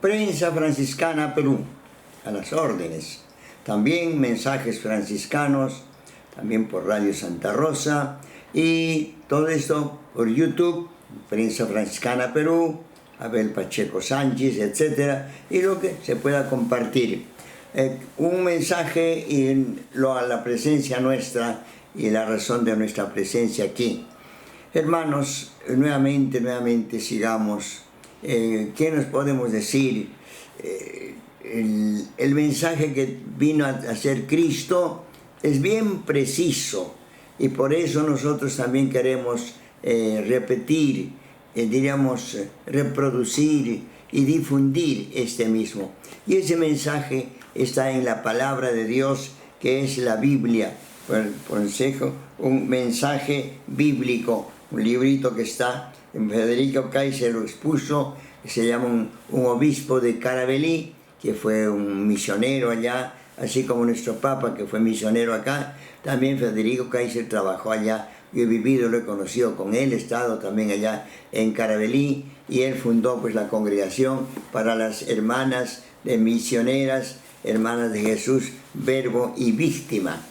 Prensa Franciscana Perú, a las órdenes. También mensajes franciscanos, también por Radio Santa Rosa, y todo esto por YouTube, Prensa Franciscana Perú, Abel Pacheco Sánchez, etc. Y lo que se pueda compartir. Un mensaje a la presencia nuestra y la razón de nuestra presencia aquí. Hermanos, nuevamente sigamos. ¿Qué nos podemos decir? El mensaje que vino a hacer Cristo es bien preciso, y por eso nosotros también queremos repetir, reproducir y difundir este mismo. Y ese mensaje está en la palabra de Dios, que es la Biblia. Por consejo, un mensaje bíblico, un librito que está en Federico Kaiser, lo expuso, se llama un obispo de Caravelí, que fue un misionero allá, así como nuestro Papa, que fue misionero acá. También Federico Kaiser trabajó allá. Yo he vivido, lo he conocido con él, he estado también allá en Caravelí, y él fundó pues la congregación para las hermanas de misioneras, hermanas de Jesús, Verbo y Víctima.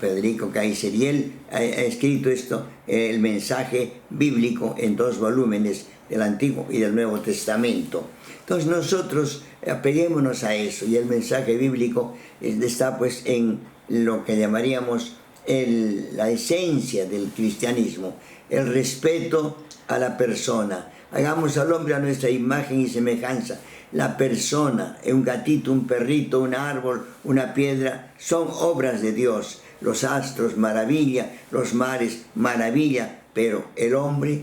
Federico Kaiser, y él ha escrito esto, el mensaje bíblico, en 2 volúmenes, del Antiguo y del Nuevo Testamento. Entonces nosotros apeguémonos a eso, y el mensaje bíblico está pues en lo que llamaríamos la esencia del cristianismo, el respeto a la persona. Hagamos al hombre a nuestra imagen y semejanza. La persona, un gatito, un perrito, un árbol, una piedra, son obras de Dios. Los astros, maravilla; los mares, maravilla. Pero el hombre,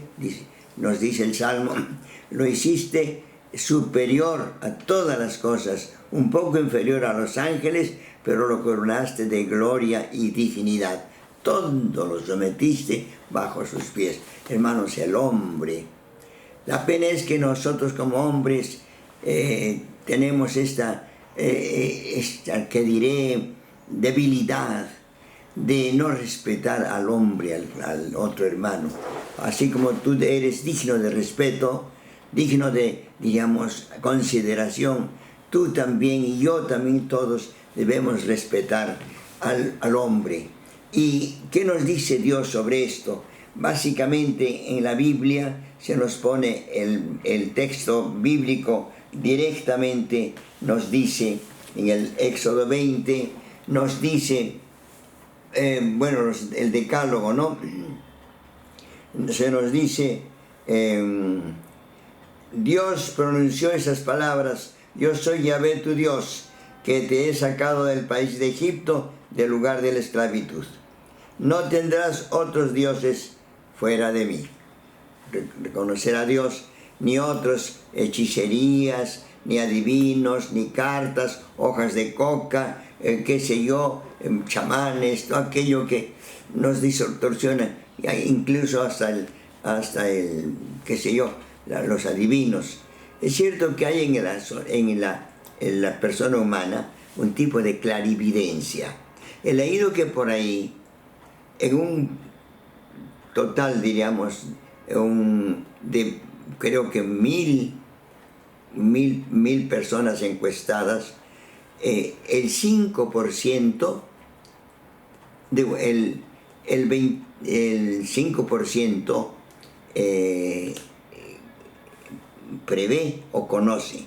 nos dice el Salmo, lo hiciste superior a todas las cosas, un poco inferior a los ángeles, pero lo coronaste de gloria y dignidad. Todo lo sometiste bajo sus pies. Hermanos, el hombre. La pena es que nosotros como hombres tenemos esta, que diré, debilidad de no respetar al hombre, al otro hermano. Así como tú eres digno de respeto, digno de, consideración, tú también y yo también, todos debemos respetar al hombre. ¿Y qué nos dice Dios sobre esto? Básicamente en la Biblia se nos pone el texto bíblico directamente, nos dice en el Éxodo 20, nos dice, el decálogo, ¿no? Se nos dice, Dios pronunció esas palabras: yo soy Yahvé tu Dios, que te he sacado del país de Egipto, del lugar de la esclavitud. No tendrás otros dioses fuera de mí. Reconocer a Dios, ni otros hechicerías, ni adivinos, ni cartas, hojas de coca, chamanes, todo aquello que nos distorsiona, incluso hasta los adivinos. Es cierto que hay en la persona humana un tipo de clarividencia. He leído que por ahí, en un total, creo que mil personas encuestadas, el 5%, el 5% prevé o conoce.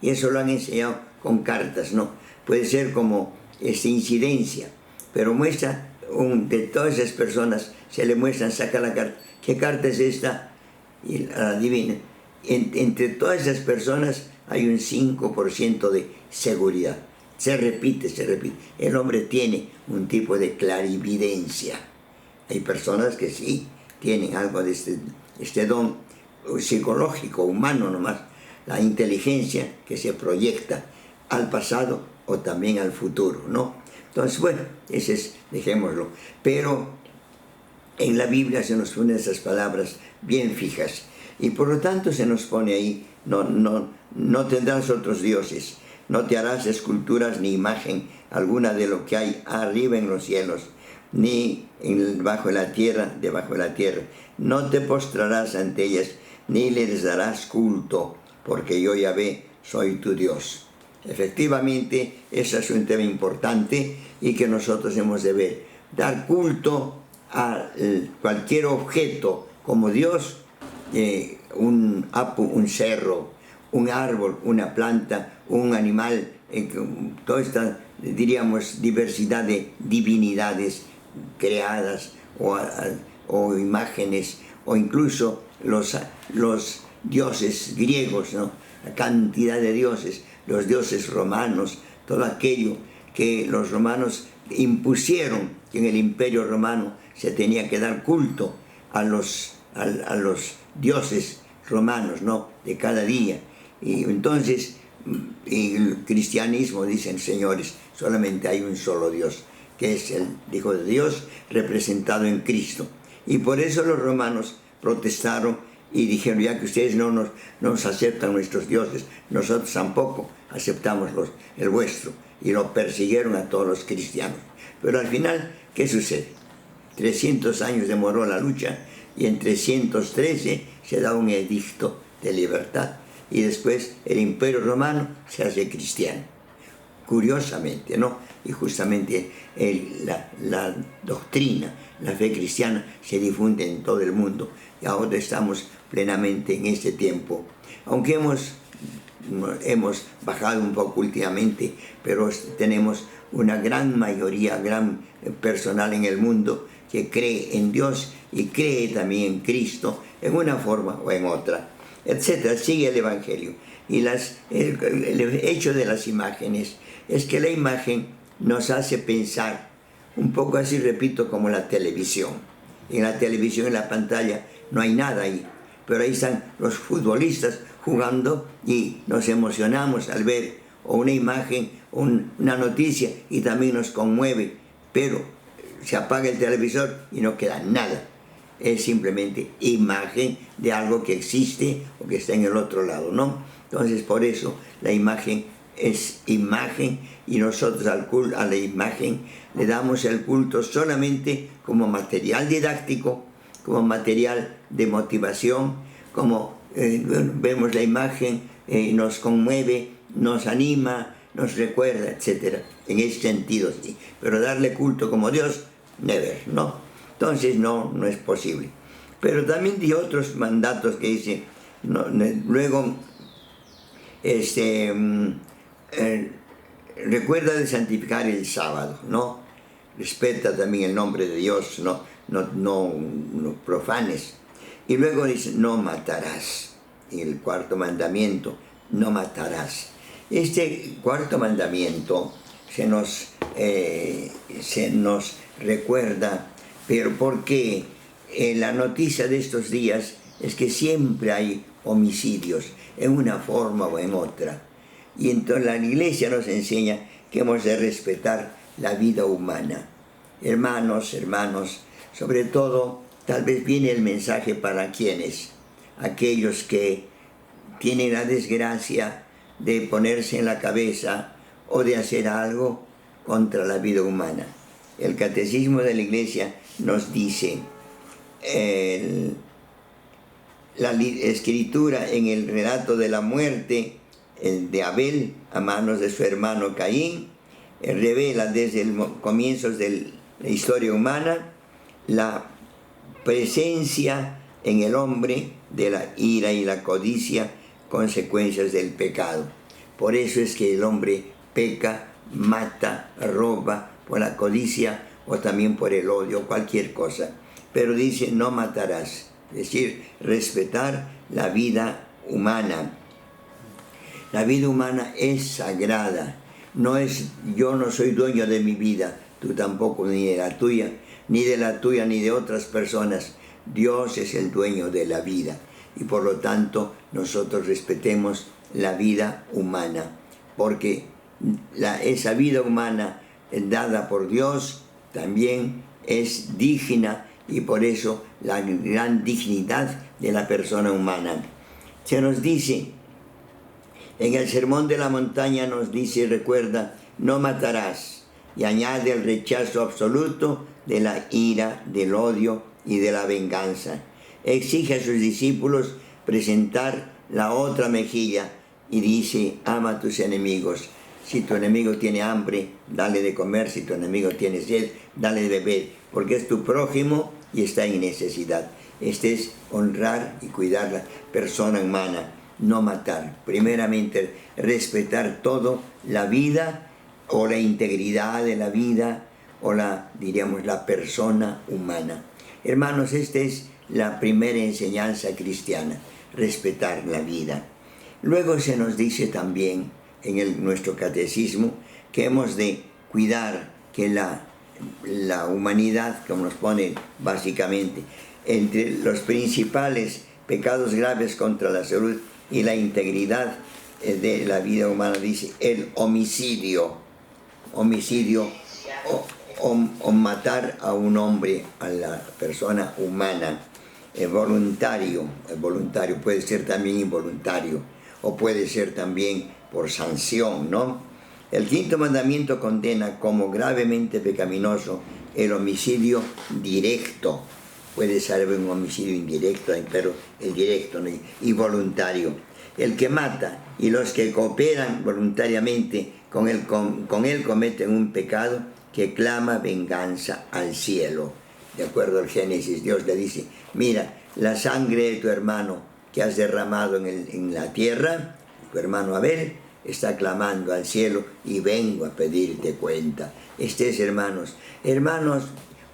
Y eso lo han enseñado con cartas, ¿no? Puede ser como incidencia, pero muestra, de todas esas personas, se le muestran, saca la carta. ¿Qué carta es esta? Y la adivina. Entre todas esas personas hay un 5% de seguridad. Se repite. El hombre tiene un tipo de clarividencia. Hay personas que sí tienen algo de este don psicológico, humano nomás. La inteligencia que se proyecta al pasado o también al futuro, ¿no? Entonces, bueno, ese es, dejémoslo. Pero en la Biblia se nos ponen esas palabras bien fijas. Y por lo tanto se nos pone ahí, no tendrás otros dioses, no te harás esculturas ni imagen alguna de lo que hay arriba en los cielos, ni debajo de la tierra, no te postrarás ante ellas, ni les darás culto, porque yo, Yahvé, soy tu Dios. Efectivamente, ese es un tema importante y que nosotros hemos de ver. Dar culto a cualquier objeto como Dios, un cerro, un árbol, una planta, un animal, toda esta, diríamos, diversidad de divinidades creadas o imágenes, o incluso los dioses griegos, ¿no? La cantidad de dioses, los dioses romanos, todo aquello que los romanos impusieron, que en el Imperio Romano se tenía que dar culto a los dioses romanos, ¿no? De cada día. Y entonces el cristianismo, dicen, señores, solamente hay un solo Dios, que es el Hijo de Dios representado en Cristo. Y por eso los romanos protestaron y dijeron, ya que ustedes no nos aceptan nuestros dioses, nosotros tampoco aceptamos el vuestro. Y lo persiguieron a todos los cristianos. Pero al final, ¿qué sucede? 300 años demoró la lucha y en 313 se da un edicto de libertad. Y después el Imperio Romano se hace cristiano. Curiosamente, ¿no? Y justamente la doctrina, la fe cristiana se difunde en todo el mundo. Y ahora estamos plenamente en este tiempo. Aunque hemos bajado un poco últimamente, pero tenemos una gran mayoría, gran personal en el mundo que cree en Dios y cree también en Cristo en una forma o en otra, etcétera. Sigue el Evangelio. Y el hecho de las imágenes es que la imagen nos hace pensar un poco así, repito, como la televisión. En la televisión, en la pantalla, no hay nada ahí, pero ahí están los futbolistas jugando y nos emocionamos al ver o una imagen, una noticia, y también nos conmueve, pero se apaga el televisor y no queda nada. Es simplemente imagen de algo que existe o que está en el otro lado, ¿no? Entonces, por eso la imagen es imagen, y nosotros a la imagen le damos el culto solamente como material didáctico, como material de motivación, como vemos la imagen, nos conmueve, nos anima, nos recuerda, etc. En ese sentido, sí. Pero darle culto como Dios, never, ¿no? Entonces no es posible. Pero también di otros mandatos que dice, luego, recuerda de santificar el sábado, ¿no? Respeta también el nombre de Dios, no profanes. Y luego dice, no matarás. Y el cuarto mandamiento, no matarás. Este cuarto mandamiento se nos recuerda, pero porque la noticia de estos días es que siempre hay homicidios, en una forma o en otra. Y entonces la Iglesia nos enseña que hemos de respetar la vida humana. Hermanos, sobre todo, tal vez viene el mensaje para quienes, aquellos que tienen la desgracia de ponerse en la cabeza o de hacer algo contra la vida humana. El Catecismo de la Iglesia nos dice, la escritura en el relato de la muerte de Abel a manos de su hermano Caín, revela desde el comienzos de la historia humana la presencia en el hombre de la ira y la codicia, consecuencias del pecado. Por eso es que el hombre peca, mata, roba, por la codicia o también por el odio, cualquier cosa. Pero dice, no matarás, es decir, respetar la vida humana. La vida humana es sagrada. Yo no soy dueño de mi vida, tú tampoco, ni de la tuya, ni de otras personas. Dios es el dueño de la vida. Y por lo tanto, nosotros respetemos la vida humana. Porque esa vida humana dada por Dios también es digna, y por eso la gran dignidad de la persona humana. Se nos dice, en el Sermón de la Montaña nos dice, recuerda, no matarás, y añade el rechazo absoluto de la ira, del odio y de la venganza. Exige a sus discípulos presentar la otra mejilla y dice, ama a tus enemigos. Si tu enemigo tiene hambre, dale de comer. Si tu enemigo tiene sed, dale de beber, porque es tu prójimo y está en necesidad. Este es honrar y cuidar la persona humana, no matar. Primeramente, respetar todo, la vida o la integridad de la vida o la persona humana. Hermanos, esta es la primera enseñanza cristiana, respetar la vida. Luego se nos dice también en nuestro catecismo que hemos de cuidar que la humanidad, como nos pone básicamente, entre los principales pecados graves contra la salud y la integridad de la vida humana, dice el homicidio o matar a un hombre, a la persona humana, voluntario, puede ser también involuntario, o puede ser también por sanción, ¿no? El quinto mandamiento condena como gravemente pecaminoso el homicidio directo. Puede ser un homicidio indirecto, pero el directo, ¿no? Y voluntario. El que mata y los que cooperan voluntariamente con él cometen un pecado que clama venganza al cielo. De acuerdo al Génesis, Dios le dice, mira, la sangre de tu hermano que has derramado en la tierra, tu hermano Abel, está clamando al cielo y vengo a pedirte cuenta. Hermanos,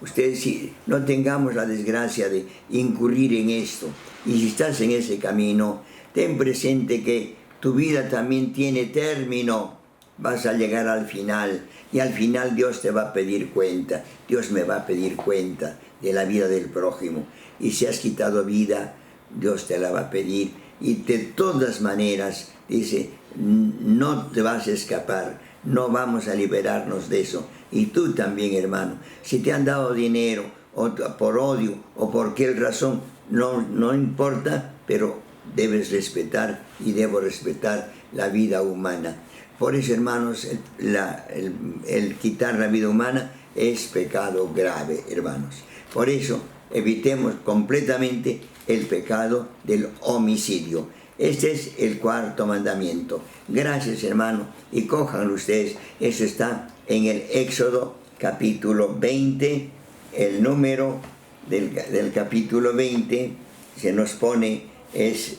ustedes, si no tengamos la desgracia de incurrir en esto, y si estás en ese camino, ten presente que tu vida también tiene término. Vas a llegar al final, y al final Dios te va a pedir cuenta. Dios me va a pedir cuenta de la vida del prójimo. Y si has quitado vida, Dios te la va a pedir. Y de todas maneras, dice, no te vas a escapar, no vamos a liberarnos de eso. Y tú también, hermano, si te han dado dinero, o por odio, o por qué razón, no importa, pero debes respetar y debo respetar la vida humana. Por eso, hermanos, el quitar la vida humana es pecado grave, hermanos. Por eso, evitemos completamente el pecado del homicidio. Este es el cuarto mandamiento. Gracias, hermano, y cójanlo ustedes. Eso está en el Éxodo capítulo 20, el número del capítulo 20, se nos pone, es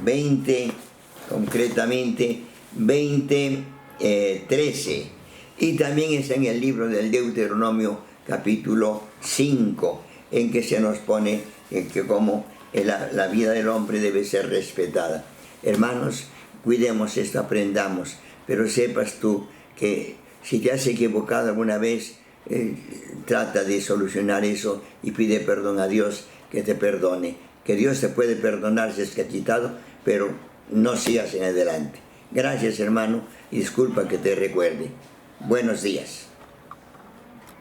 20, concretamente 20:13. Y también está en el libro del Deuteronomio capítulo 5, en que se nos pone que como la vida del hombre debe ser respetada. Hermanos, cuidemos esto, aprendamos, pero sepas tú que si te has equivocado alguna vez, trata de solucionar eso y pide perdón a Dios que te perdone. Que Dios te puede perdonar si es que ha quitado, pero no sigas en adelante. Gracias, hermano, y disculpa que te recuerde. Buenos días.